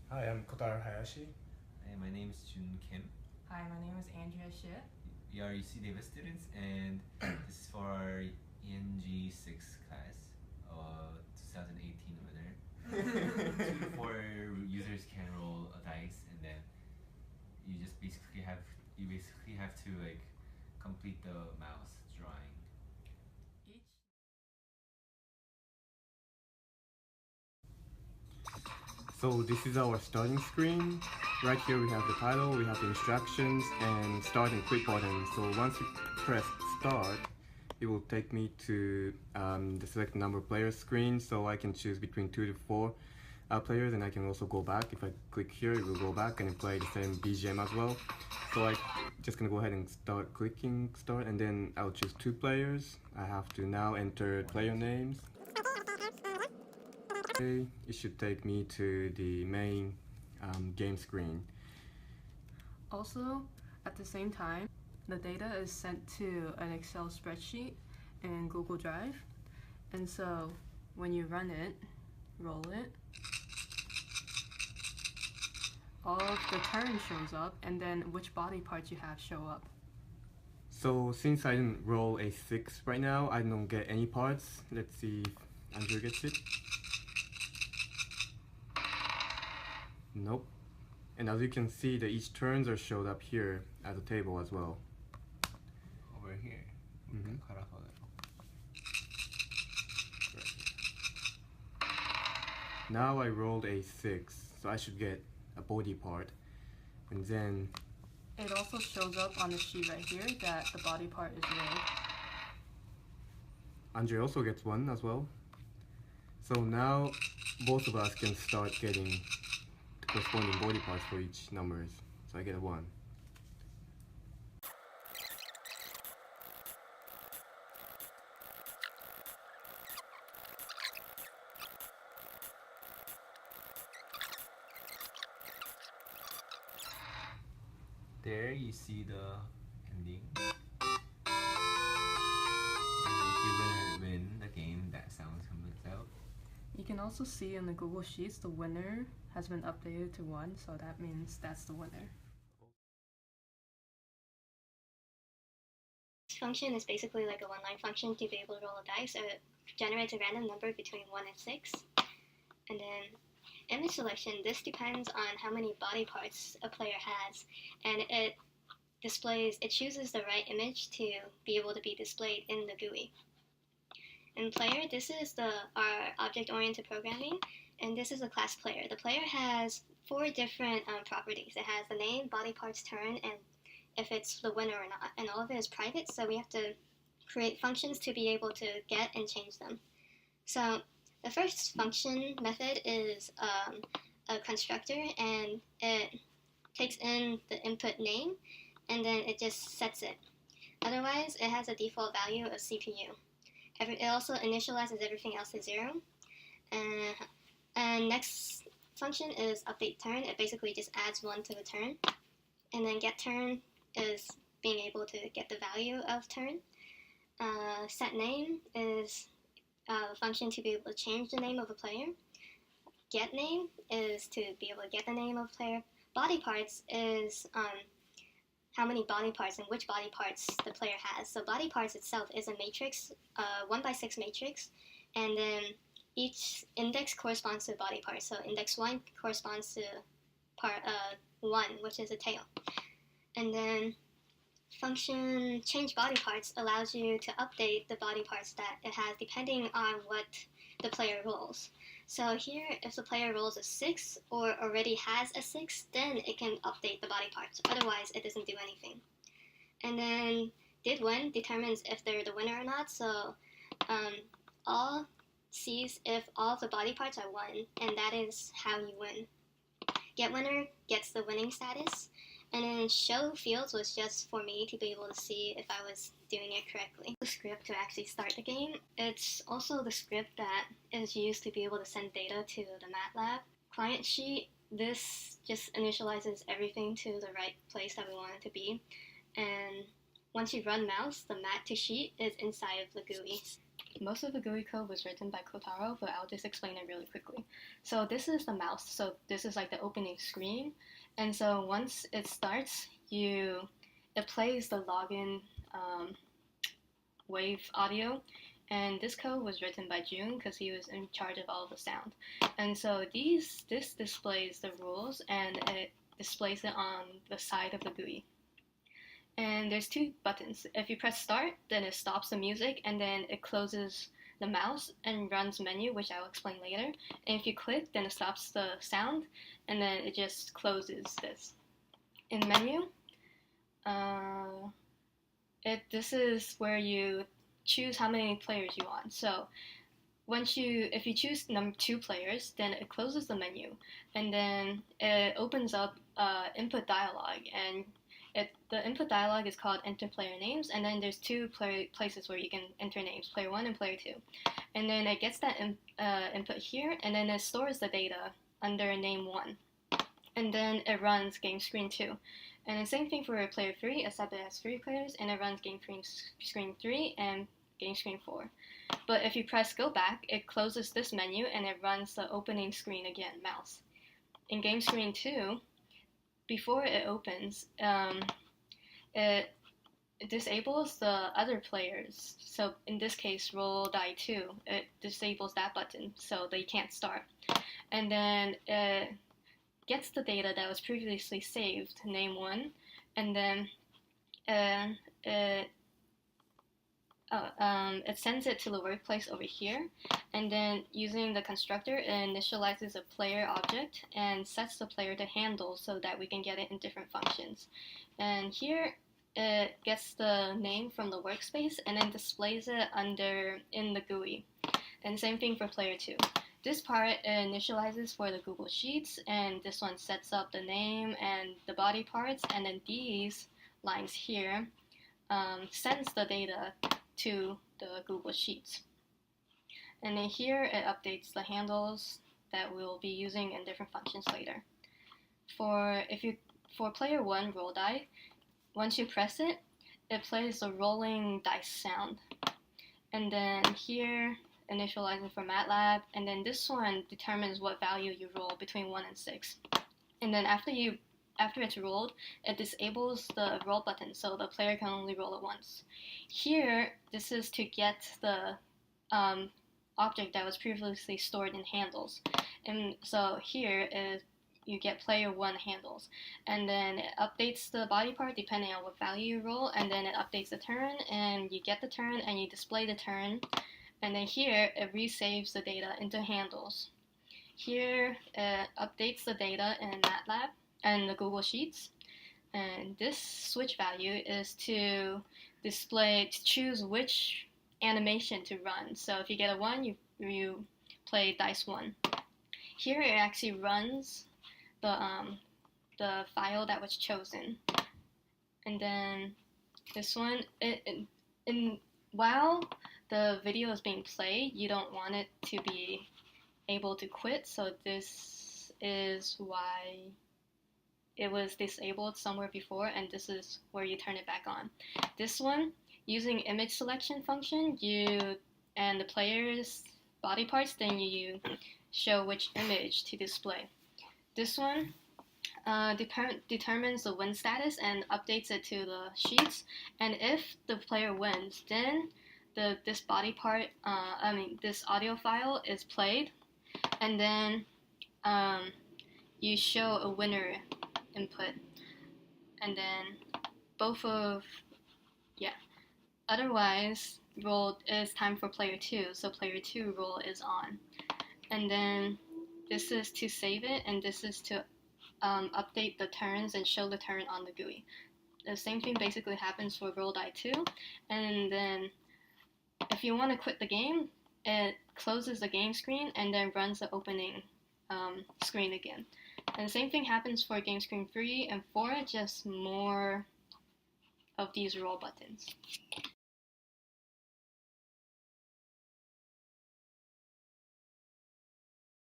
Hi, I'm Kotaro Hayashi. Hi, my name is Jun Kim. Hi, my name is Andrea Shi. We are UC Davis students, and this is for our ENG 6 class, 2018 winner. Two, four users can roll a dice, and then you basically have to like complete the mouse drawing. Each So this is our starting screen. Right here we have the title, we have the instructions, and start and quit button. So once you press start, it will take me to the select number of players screen, so I can choose between 2 to 4 players, and I can also go back. If I click here, it will go back and play the same BGM as well. So I just gonna go ahead and start clicking start, and then I'll choose 2 players. I have to now enter player names. Okay, it should take me to the main game screen. Also, at the same time, the data is sent to an Excel spreadsheet in Google Drive. And so when you run it, roll it, all of the turn shows up, and then which body parts you have show up. So since I didn't roll a 6 right now, I don't get any parts. Let's see if Andrew gets it. Nope. And as you can see, the each turns are showed up here as a table as well. Over here, Mhm. cut off a little. Now I rolled a 6, so I should get a body part. And then It also shows up on the sheet right here that the body part is rolled. Andre also gets 1 as well. So now both of us can start getting the corresponding body parts for each numbers. So I get a 1. There you see the ending. And if you win the game, that sound comes out. You can also see in the Google Sheets the winner has been updated to 1, so that means that's the winner. This function is basically like a one-line function to be able to roll a dice. It generates a random number between 1 and 6. And then image selection, this depends on how many body parts a player has, and it chooses the right image to be able to be displayed in the GUI. In player, this is our object-oriented programming, and this is a class player. The player has 4 different properties. It has the name, body parts, turn, and if it's the winner or not, and all of it is private, so we have to create functions to be able to get and change them. So the first function method is a constructor, and it takes in the input name, and then it just sets it. Otherwise, it has a default value of CPU. It also initializes everything else to 0. And next function is update turn. It basically just adds 1 to the turn. And then get turn is being able to get the value of turn. Set name is a function to be able to change the name of a player. Get name is to be able to get the name of a player. Body parts is how many body parts and which body parts the player has. So body parts itself is a matrix, 1x6 matrix, and then each index corresponds to a body part. So index 1 corresponds to part 1, which is a tail. And then function change body parts allows you to update the body parts that it has depending on what the player rolls. So here, if the player rolls a 6 or already has a 6, then it can update the body parts. Otherwise, it doesn't do anything. And then did win determines if they're the winner or not. So all sees if all of the body parts are 1, and that is how you win. Get winner gets the winning status. And then show fields was just for me to be able to see if I was doing it correctly. The script to actually start the game, it's also the script that is used to be able to send data to the MATLAB. Client sheet, this just initializes everything to the right place that we want it to be. And once you run mouse, the mat to sheet is inside of the GUI. most of the GUI code was written by Kotaro, but I'll just explain it really quickly. So this is the mouse. So this is like the opening screen. And so once it starts, it plays the login wave audio. And this code was written by Jun because he was in charge of all the sound. And so this displays the rules, and it displays it on the side of the GUI. And there's two buttons. If you press start, then it stops the music, and then it closes the mouse and runs menu, which I'll explain later. And if you click, then it stops the sound, and then it just closes this. In menu, this is where you choose how many players you want. So if you choose 2 players, then it closes the menu, and then it opens up input dialog, and the input dialog is called enter player names, and then there's 2 places where you can enter names, player 1 and player 2. And then it gets that input here, and then it stores the data under name 1. And then it runs game screen 2. And the same thing for player 3, except it has 3 players, and it runs game screen 3 and game screen 4. But if you press go back, it closes this menu and it runs the opening screen again, mouse. In game screen 2, before it opens, it disables the other players. So in this case, roll die 2, it disables that button so they can't start. And then it gets the data that was previously saved, name 1, and then it sends it to the workplace over here, and then using the constructor, it initializes a player object and sets the player to handle so that we can get it in different functions. And here it gets the name from the workspace and then displays it in the GUI. And same thing for player 2. This part initializes for the Google Sheets, and this one sets up the name and the body parts, and then these lines here sends the data to the Google Sheets. And then here it updates the handles that we'll be using in different functions later. For player 1 roll die, once you press it, it plays the rolling dice sound. And then here, initializing for MATLAB, and then this one determines what value you roll between 1 and 6. And then after it's rolled, it disables the roll button, so the player can only roll it once. Here, this is to get the object that was previously stored in handles. And so here is you get player 1 handles, and then it updates the body part depending on what value you roll, and then it updates the turn, and you get the turn, and you display the turn, and then here it resaves the data into handles. Here it updates the data in MATLAB and the Google Sheets, and this switch value is to choose which animation to run. So if you get a 1, you play dice 1. Here it actually runs the file that was chosen, and then this one, while the video is being played, you don't want it to be able to quit, so this is why it was disabled somewhere before, and this is where you turn it back on. This one, using image selection function, and the player's body parts, then you show which image to display. This one determines the win status and updates it to the sheets, and if the player wins, then this body part, this audio file is played, and then you show a winner input, and then otherwise it's time for player 2, so player 2 roll is on, and then this is to save it, and this is to update the turns and show the turn on the GUI. The same thing basically happens for roll die 2, and then if you want to quit the game, it closes the game screen and then runs the opening screen again. And the same thing happens for game screen 3 and 4, just more of these roll buttons.